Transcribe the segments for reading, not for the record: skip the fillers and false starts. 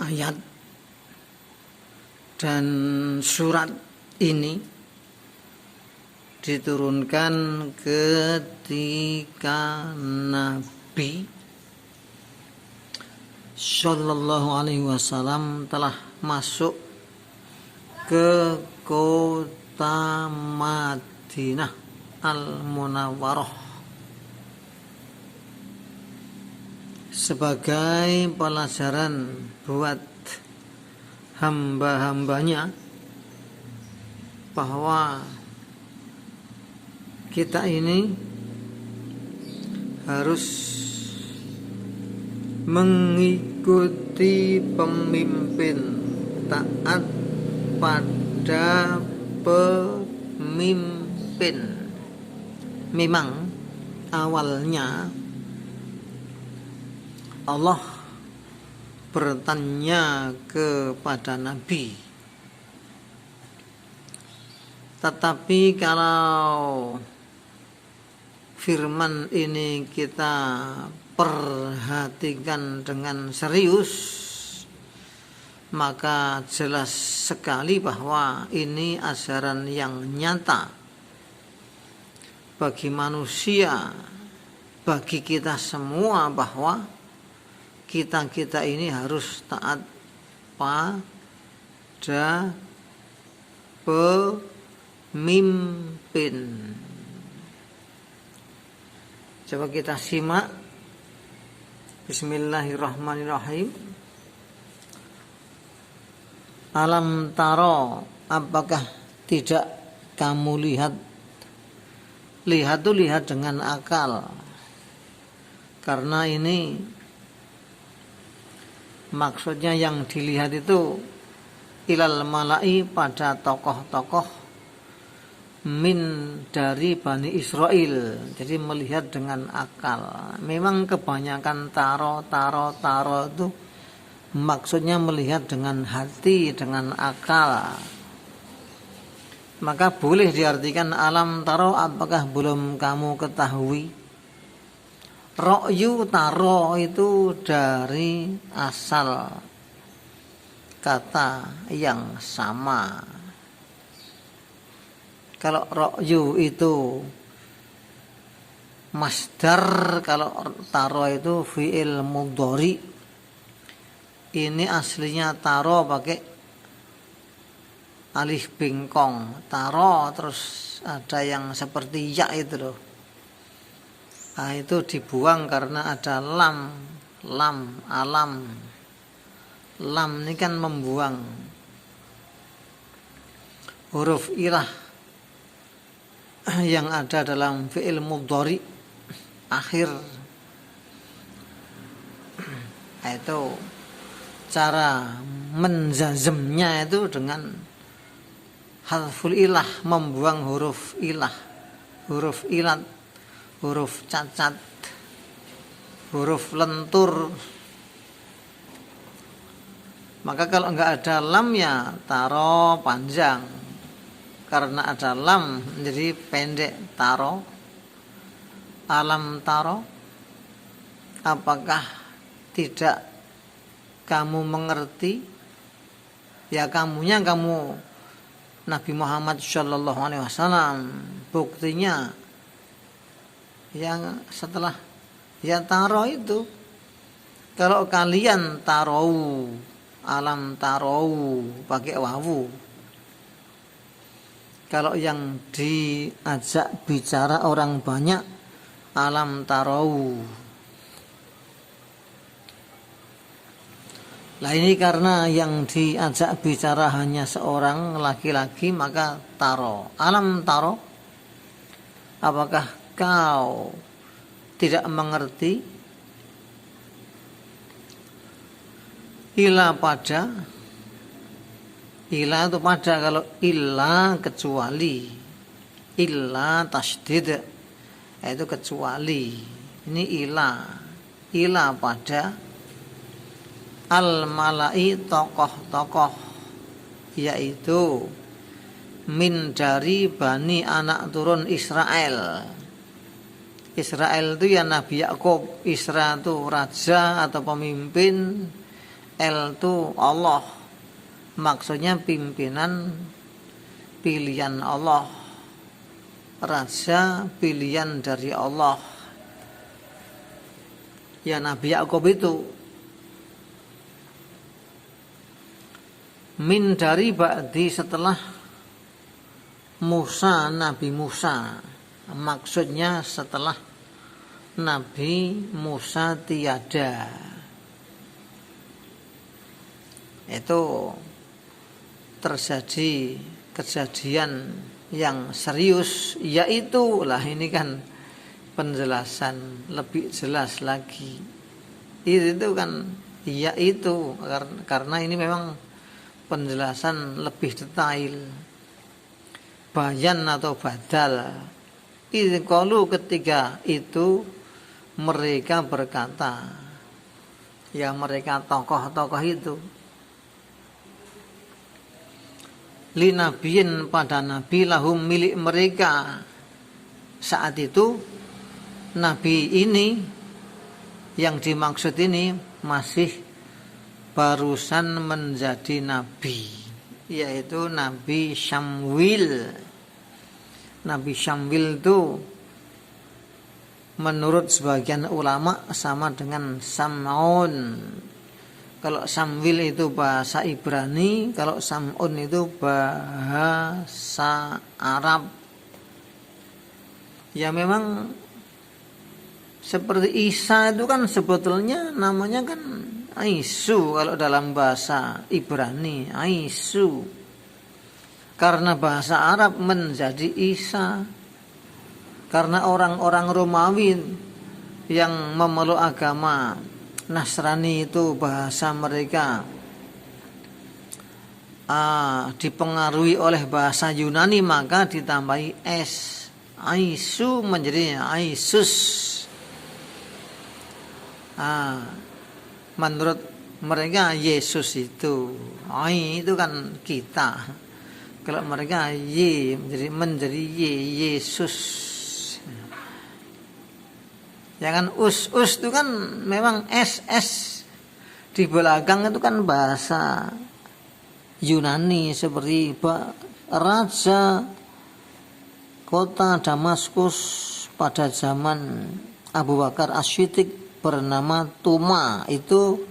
ayat dan surat ini diturunkan ketika Nabi Shallallahu Alaihi Wasallam telah masuk ke kota Madinah Al-Munawwarah sebagai pelajaran buat hamba-hambanya bahwa kita ini harus mengikuti pemimpin, taat pada pemimpin. Memang awalnya Allah bertanya kepada Nabi, tetapi kalau firman ini kita perhatikan dengan serius, maka jelas sekali bahwa ini ajaran yang nyata bagi manusia, bagi kita semua, bahwa kita ini harus taat pada pemimpin. Coba kita simak. Bismillahirrahmanirrahim. Alam taro, apakah tidak kamu lihat? Lihat itu lihat dengan akal, karena ini maksudnya yang dilihat itu ilal malai, pada tokoh-tokoh min dari Bani Israel. Jadi melihat dengan akal. Memang kebanyakan taro itu maksudnya melihat dengan hati, dengan akal. Maka boleh diartikan alam taro, apakah belum kamu ketahui? Ro'yu taro itu dari asal kata yang sama. Kalau ro'yu itu masdar, kalau taro itu fi'il mudhari. Ini aslinya taro pakai alif bengkong, taro, terus ada yang seperti ya itu loh. Nah, itu dibuang karena ada lam, alam. Lam ini kan membuang huruf ilah yang ada dalam fi'il mudhari akhir. Itu cara menjazmnya itu dengan hadful ilah, membuang huruf ilah, huruf ilat, huruf cacat, huruf lentur. Maka kalau enggak ada lam ya taro panjang, karena ada lam menjadi pendek taro. Alam taro, apakah tidak kamu mengerti? Ya kamunya kamu Nabi Muhammad Shallallahu Alaihi Wasallam. Buktinya yang setelah ya taro itu, kalau kalian tarau, alam tarau pakai wawu. Kalau yang diajak bicara orang banyak, alam tarau. Lah ini karena yang diajak bicara hanya seorang laki-laki, maka taro. Alam taro, apakah kau tidak mengerti? Ila pada, ila itu pada, kalau illa kecuali, illa tasdid itu kecuali. Ini ila pada al-malai, tokoh-tokoh, yaitu min dari Bani, anak turun Israel. Israel itu ya Nabi Yakub. Isra itu raja atau pemimpin, L itu Allah, maksudnya pimpinan pilihan Allah, raja pilihan dari Allah. Ya Nabi Yakub itu min dari ba'di setelah Musa, Nabi Musa, maksudnya setelah Nabi Musa tiada. Itu terjadi kejadian yang serius, yaitu lah ini kan penjelasan lebih jelas lagi. Itu kan yaitu karena ini memang penjelasan lebih detail. Bayan atau badal. Kalau ketika itu mereka berkata, ya mereka tokoh-tokoh itu, linabiyin pada nabi lahum milik mereka. Saat itu nabi ini yang dimaksud ini masih barusan menjadi nabi, yaitu Nabi Syamwil. Nabi Syamwil itu menurut sebagian ulama sama dengan Sam'un. Kalau Samwil itu bahasa Ibrani, kalau Sam'un itu bahasa Arab. Ya memang seperti Isa itu kan sebetulnya namanya kan Aisu kalau dalam bahasa Ibrani, Aisu. Karena bahasa Arab menjadi Isa. Karena orang-orang Romawi yang memeluk agama Nasrani itu bahasa mereka dipengaruhi oleh bahasa Yunani, maka ditambahi S. Aisu menjadi Aisus. Menurut mereka Yesus itu itu kan kita. Kalau mereka menjadi Yesus. Ya kan us itu kan memang SS di belakang itu kan bahasa Yunani, seperti raja kota Damaskus pada zaman Abu Bakar As-Siddiq bernama Tuma. Itu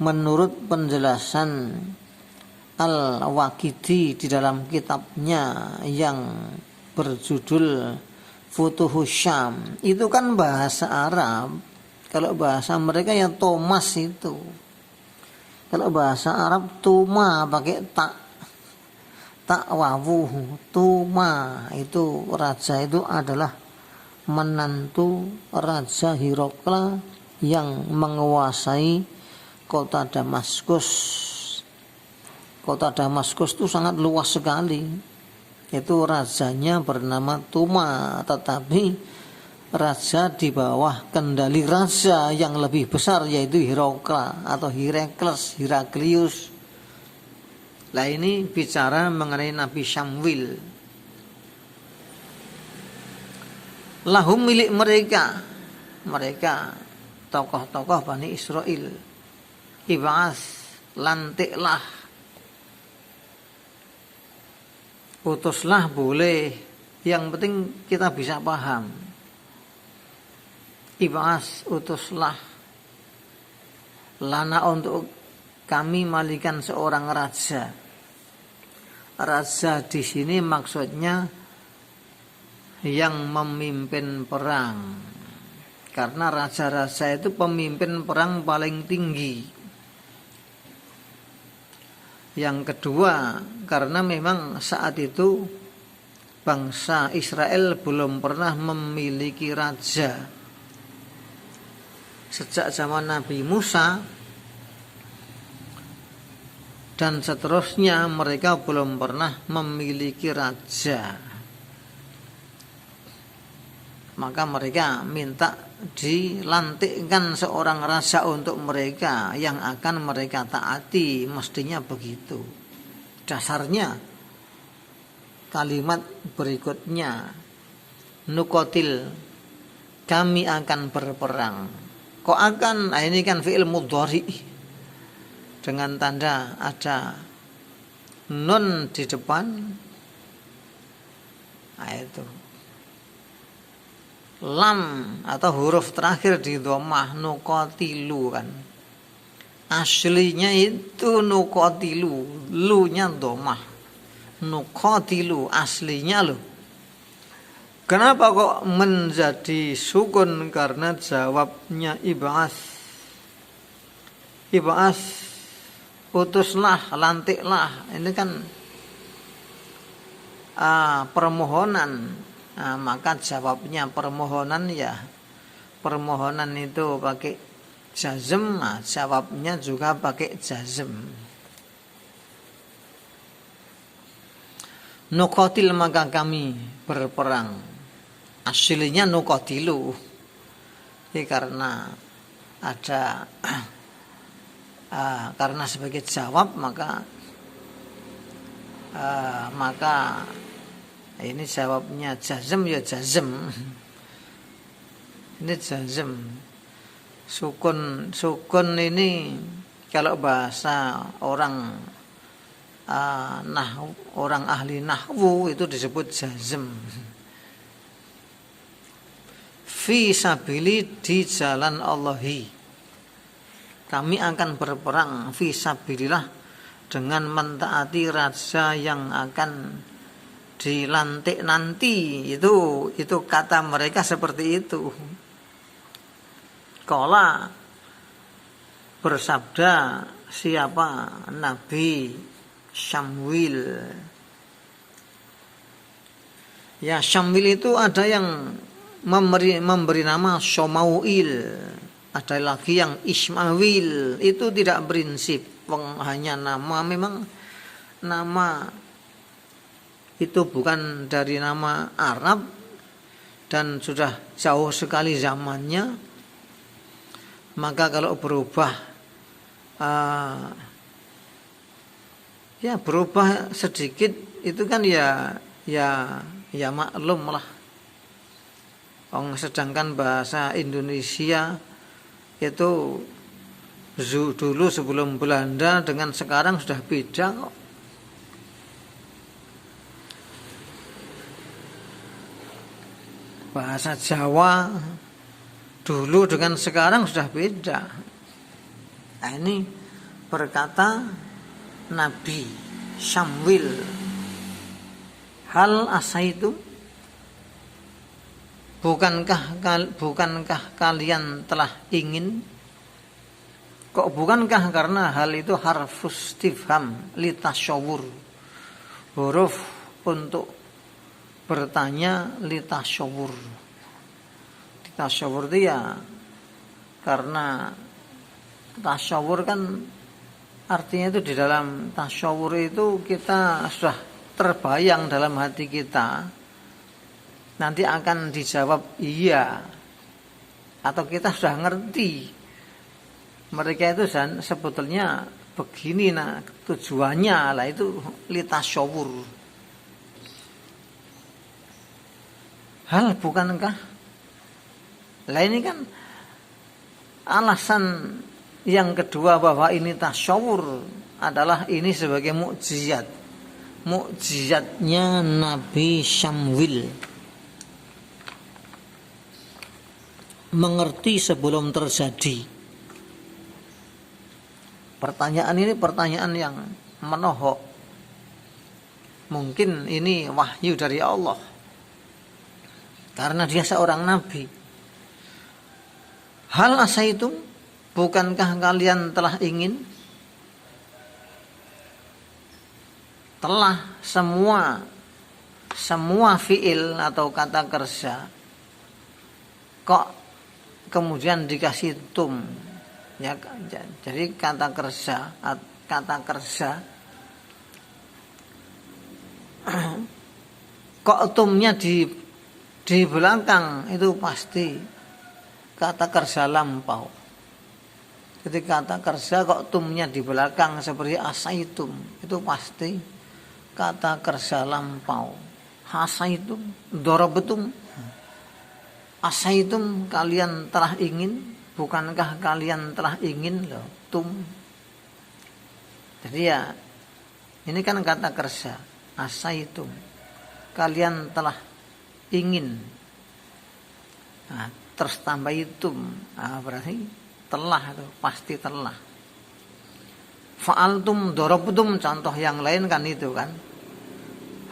menurut penjelasan Al-Waqidi di dalam kitabnya yang berjudul Futuhus Syam, itu kan bahasa Arab. Kalau bahasa mereka ya Thomas itu. Kalau bahasa Arab Tuma pakai tak wawu. Tuma itu raja, itu adalah menantu Raja Hirokla yang menguasai kota Damaskus. Kota Damaskus itu sangat luas sekali. Itu rajanya bernama Tuma, tetapi raja di bawah kendali raja yang lebih besar, yaitu Hirokla atau Heraklius. Nah ini bicara mengenai Nabi Syamwil. Lahum milik mereka tokoh-tokoh Bani Israel. Ibas, lantiklah, utuslah boleh, yang penting kita bisa paham. Ibas, utuslah, lana untuk kami malikan seorang raja. Raja di sini maksudnya yang memimpin perang, karena raja-raja itu pemimpin perang paling tinggi. Yang kedua, karena memang saat itu bangsa Israel belum pernah memiliki raja. Sejak zaman Nabi Musa dan seterusnya mereka belum pernah memiliki raja. Maka mereka minta dilantikkan seorang raja untuk mereka yang akan mereka taati, mestinya begitu. Dasarnya kalimat berikutnya, nukotil, kami akan berperang. Kok akan? Nah ini kan fi'il mudhari. dengan tanda ada nun di depan. Nah, itu lam atau huruf terakhir di dhammah nuqatilu kan. Aslinya itu nuqatilu, lu-nya dhammah. Nuqatilu aslinya lo. Kenapa kok menjadi sukun? Karena jawabnya ib'as. Ib'as, utuslah, lantiklah. Ini kan permohonan. Maka jawabnya permohonan ya. Permohonan itu pakai jazm, jawabnya juga pakai jazm. Nuqatil, maka kami berperang. Aslinya nuqatilu. Ini karena ada karena sebagai jawab maka ini jawabnya jazm ya jazm. Ini jazm. Sukun ini kalau bahasa orang orang ahli nahwu itu disebut jazm. Fi sabili, di jalan Allahi. Kami akan berperang fi sabilillah dengan mentaati raja yang akan dilantik nanti. Itu kata mereka seperti itu. Qala, bersabda siapa? Nabi Syamwil. Ya, Syamwil itu ada yang memberi nama Syamawil, ada lagi yang Ismail. Itu tidak prinsip, hanya nama. Memang nama itu bukan dari nama Arab dan sudah jauh sekali zamannya. Maka kalau berubah ya berubah sedikit itu kan ya maklum lah. Sedangkan bahasa Indonesia itu dulu sebelum Belanda dengan sekarang sudah beda kok. Bahasa Jawa dulu dengan sekarang sudah beda. Nah, ini berkata Nabi Syamwil, hal asaitu, bukankah kalian telah ingin? Kok bukankah? Karena hal itu harfus istifham litasyawur, huruf untuk bertanya litasyawur. Litasyawur itu ya karena tasyawur kan artinya itu di dalam tasyawur itu kita sudah terbayang dalam hati kita nanti akan dijawab iya, atau kita sudah ngerti mereka itu sebetulnya begini, nah tujuannya lah itu litasyawur. Hal bukankah? Lah ini kan alasan yang kedua bahwa ini tasyawur adalah ini sebagai mukjizat. Mukjizatnya Nabi Syamwil. Mengerti sebelum terjadi. Pertanyaan ini pertanyaan yang menohok. Mungkin ini wahyu dari Allah. Karena dia seorang nabi. Hal asaitum, bukankah kalian telah ingin? Telah semua fiil atau kata kerja kok kemudian dikasih tum ya, jadi kata kerja kok tumnya di belakang itu pasti kata kerja lampau. Jadi kata kerja kok tumnya di belakang seperti asaitum itu pasti kata kerja lampau. Hasaitum, dorobetum, asaitum, kalian telah ingin. Bukankah kalian telah ingin loh, tum. Jadi ya ini kan kata kerja, asaitum, kalian telah ingin. Nah, terus tambah itum, berarti telah itu pasti telah. Fa'altum dorobtum, contoh yang lain kan itu kan.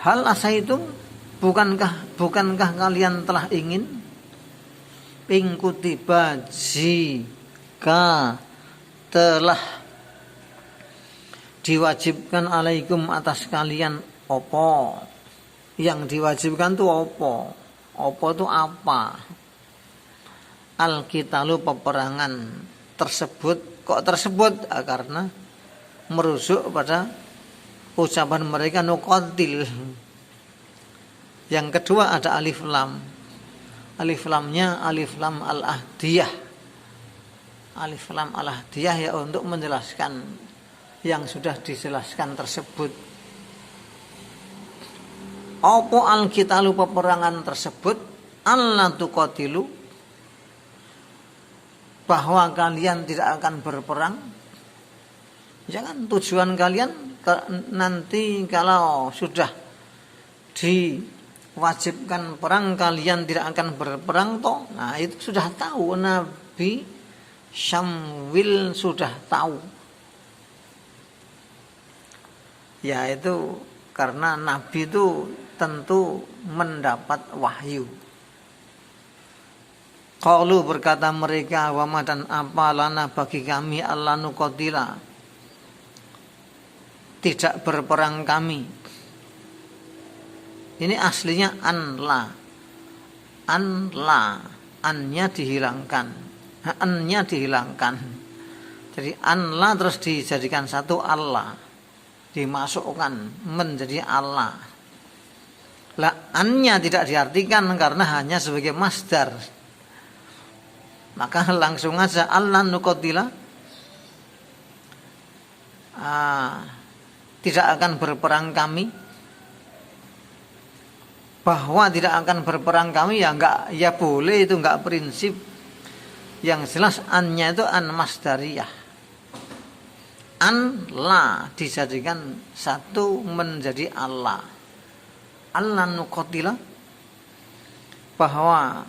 Hal asaitum, bukankah kalian telah ingin? Ingkutiba jika telah diwajibkan alaikum atas kalian opo. Yang diwajibkan tuh opo. Opo tuh apa? Al-qitalu, peperangan tersebut. Kok tersebut? Karena merujuk pada ucapan mereka nuqatil. Yang kedua ada alif lam. Alif lamnya alif lam al-ahdiyah. Alif lam al-ahdiyah ya untuk menjelaskan yang sudah dijelaskan tersebut. Apa al-qitalu, peperangan tersebut? Allah tuqatilu, bahwa kalian tidak akan berperang. Jangan tujuan kalian nanti kalau sudah diwajibkan perang kalian tidak akan berperang toh. Nah itu sudah tahu, Nabi Syamwil sudah tahu. Ya itu karena Nabi itu tentu mendapat wahyu. Qalu, berkata mereka, wa ma, dan apa lana bagi kami alla nuqatila, tidak berperang kami. Ini aslinya anla. Anla, annya dihilangkan. Annya dihilangkan. Jadi anla terus dijadikan satu Allah. Dimasukkan menjadi Allah. Lah annya tidak diartikan karena hanya sebagai masdar. Maka langsung aja Allah nuqatila, tidak akan berperang kami. Bahwa tidak akan berperang kami ya enggak, ya boleh, itu enggak prinsip. Yang jelas annya itu an masdariyah. An la dijadikan satu menjadi Allah. Allah nuqatila, bahwa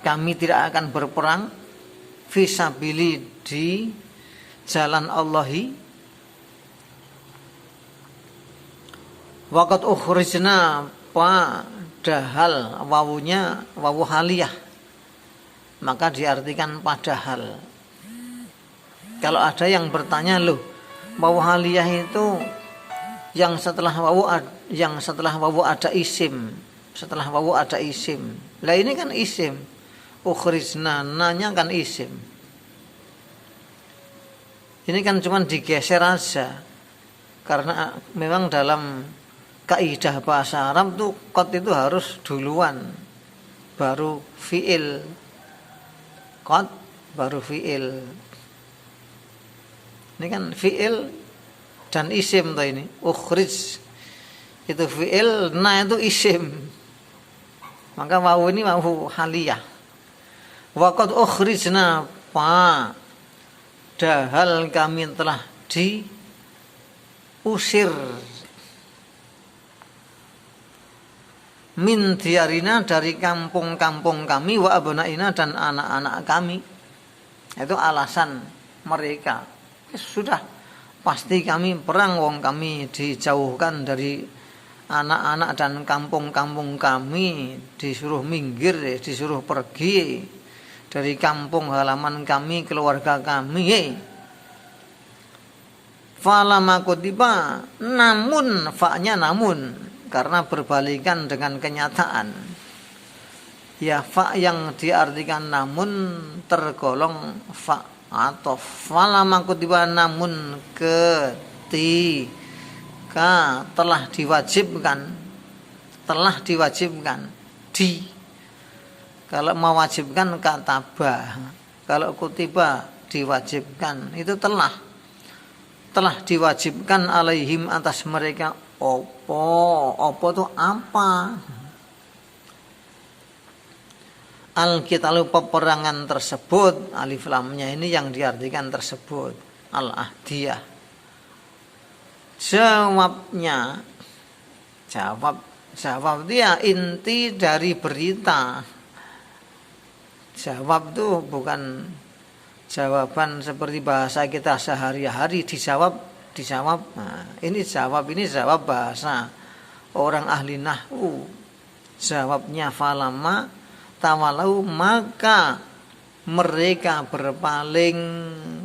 kami tidak akan berperang fisabili, di jalan Allahi. Waqad ukhrijna, padahal wawunya wawu haliyah, maka diartikan padahal. Kalau ada yang bertanya, loh wawu haliyah itu yang setelah wawu ada isim, setelah wawu ada isim. Lah ini kan isim. Ukhrijna, nanya kan isim. Ini kan cuma digeser aja. Karena memang dalam kaidah bahasa Arab tuh qad itu harus duluan, baru fiil. Qad baru fiil. Ini kan fiil dan isim tuh ini. Ukhrij itu fiil, na itu isim. Maka wawu ini wawu haliyah. Waqad ukhrijna, padahal kami telah diusir min diyarina, dari kampung-kampung kami, wa abnaina, dan anak-anak kami. Itu alasan mereka. Sudah pasti kami perang, wong kami dijauhkan dari anak-anak dan kampung-kampung kami, disuruh minggir, disuruh pergi dari kampung halaman kami, keluarga kami. Falama kutiba, namun, fa'nya namun, karena berbalikan dengan kenyataan. Ya fa yang diartikan namun tergolong fa atau falama kutiba, namun ketika telah diwajibkan di. Kalau mewajibkan kataba, kalau kutiba diwajibkan, itu telah diwajibkan alaihim, atas mereka. Opo itu apa? Al-qitalu, peperangan tersebut. Alif lamnya ini yang diartikan tersebut, al-ahdiyah. Jawabnya, jawab dia inti dari berita. Jawab itu bukan jawaban seperti bahasa kita sehari-hari, dijawab. Nah, ini jawab bahasa orang ahli nahwu. Jawabnya falamma tawalau, maka mereka berpaling.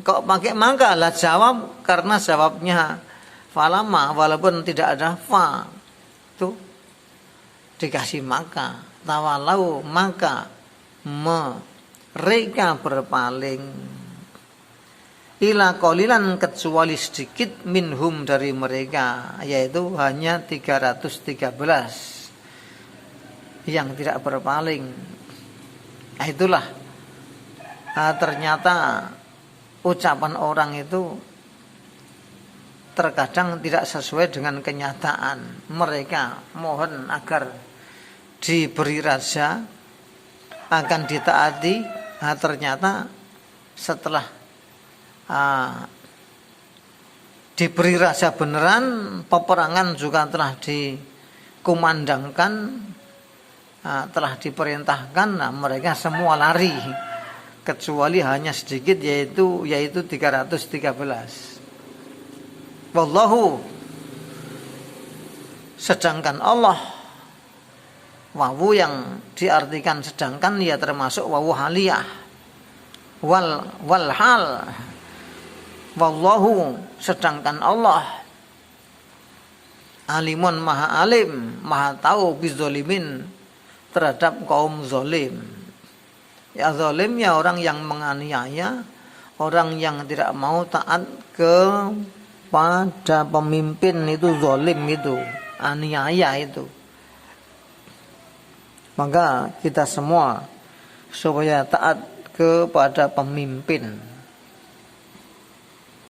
Kok pakai maka? Lah jawab karena jawabnya falamma, walaupun tidak ada fa, tuh dikasih maka. Tawalau, maka mereka berpaling. Ila qalilan, kecuali sedikit, minhum dari mereka, yaitu hanya 313 yang tidak berpaling. Nah, itulah ternyata ucapan orang itu terkadang tidak sesuai dengan kenyataan. Mereka mohon agar diberi raja, akan ditaati. Nah, ternyata setelah diberi raja beneran, peperangan juga telah dikumandangkan, telah diperintahkan. Nah, mereka semua lari, kecuali hanya sedikit, yaitu 313. Wallahu, sedangkan Allah, wawu yang diartikan sedangkan ya termasuk wawu haliyah. Wal hal, wallahu, sedangkan Allah, alimun, maha alim, maha tahu, bizzolimin, terhadap kaum zalim. Ya, zalim ya orang yang menganiaya, orang yang tidak mau taat kepada pemimpin, itu zalim, itu aniaya itu. Maka kita semua supaya taat kepada pemimpin.